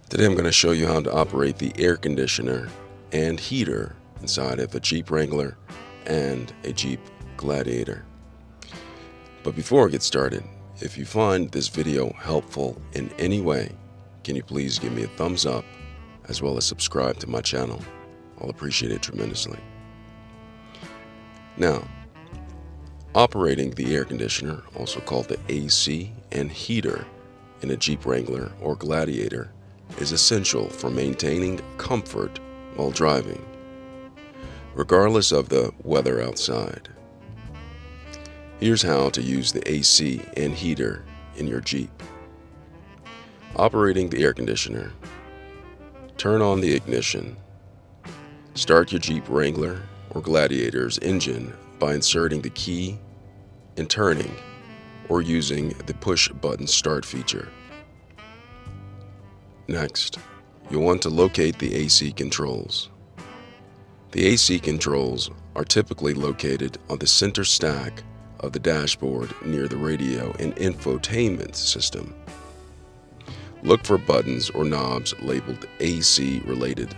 Today I'm going to show you how to operate the air conditioner and heater inside of a Jeep Wrangler and a Jeep Gladiator. But before I get started, if you find this video helpful in any way, can you please give me a thumbs up as well as subscribe to my channel? I'll appreciate it tremendously. Now, operating the air conditioner, also called the AC and heater in a Jeep Wrangler or Gladiator, is essential for maintaining comfort while driving, regardless of the weather outside. Here's how to use the AC and heater in your Jeep. Operating the air conditioner. Turn on the ignition. Start your Jeep Wrangler or Gladiator's engine by inserting the key and turning, or using the push button start feature. Next, you'll want to locate the AC controls. The AC controls are typically located on the center stack of the dashboard near the radio and infotainment system. Look for buttons or knobs labeled AC-related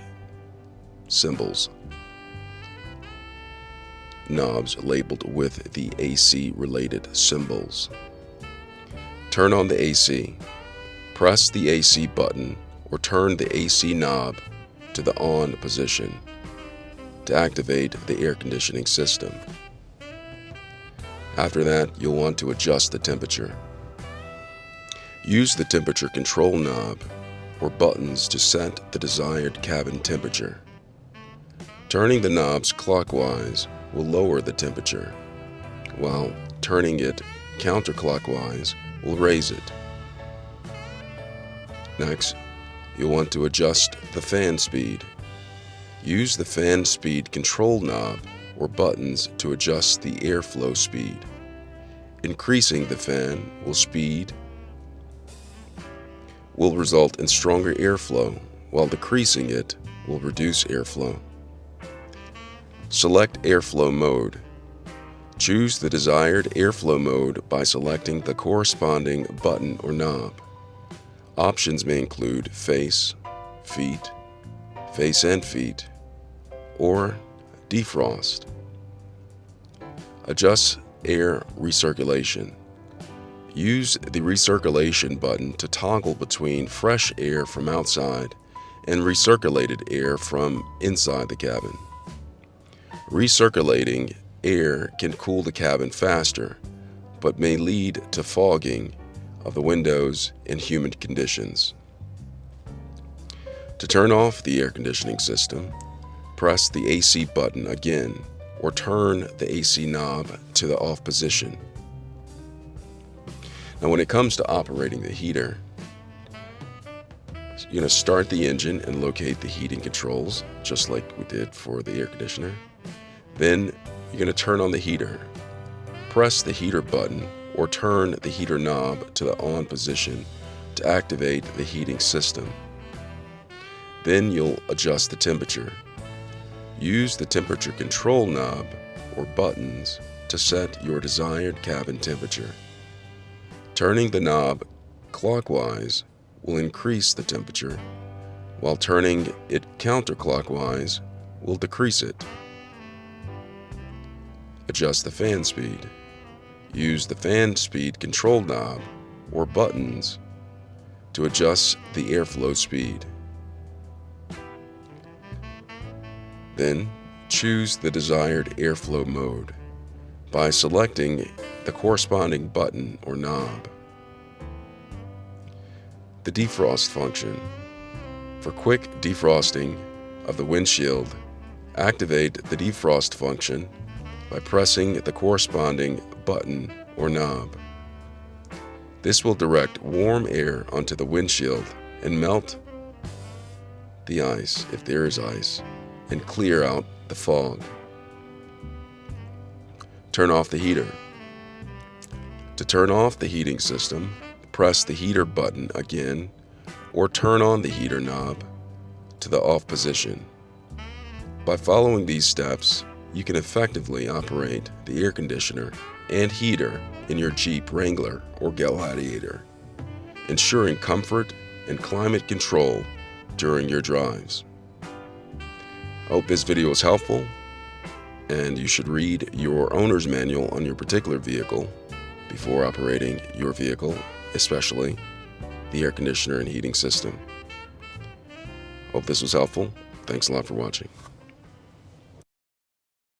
symbols. Knobs labeled with the AC-related symbols. Turn on the AC. Press the AC button or turn the AC knob to the on position to activate the air conditioning system. After that, you'll want to adjust the temperature. Use the temperature control knob or buttons to set the desired cabin temperature. Turning the knobs clockwise will lower the temperature, while turning it counterclockwise will raise it. Next, you'll want to adjust the fan speed. Use the fan speed control knob or buttons to adjust the airflow speed. Increasing the fan speed will result in stronger airflow, while decreasing it will reduce airflow. Select airflow mode. Choose the desired airflow mode by selecting the corresponding button or knob. Options may include face and feet, or defrost. Adjust air recirculation. Use the recirculation button to toggle between fresh air from outside and recirculated air from inside the cabin. Recirculating air can cool the cabin faster, but may lead to fogging of the windows in humid conditions. To turn off the air conditioning system, press the AC button again or turn the AC knob to the off position. Now, when it comes to operating the heater, you're going to start the engine and locate the heating controls, just like we did for the air conditioner. Then you're going to turn on the heater. Press the heater button or turn the heater knob to the on position to activate the heating system. Then you'll adjust the temperature. Use the temperature control knob or buttons to set your desired cabin temperature. Turning the knob clockwise will increase the temperature, while turning it counterclockwise will decrease it. Adjust the fan speed. Use the fan speed control knob or buttons to adjust the airflow speed. Then choose the desired airflow mode by selecting the corresponding button or knob. The defrost function. For quick defrosting of the windshield, activate the defrost function by pressing the corresponding button or knob. This will direct warm air onto the windshield and melt the ice, if there is ice, and clear out the fog. Turn off the heater. To turn off the heating system, press the heater button again or turn on the heater knob to the off position. By following these steps, you can effectively operate the air conditioner and heater in your Jeep Wrangler or Gladiator, ensuring comfort and climate control during your drives. I hope this video was helpful, and you should read your owner's manual on your particular vehicle before operating your vehicle, especially the air conditioner and heating system. Hope this was helpful. Thanks a lot for watching.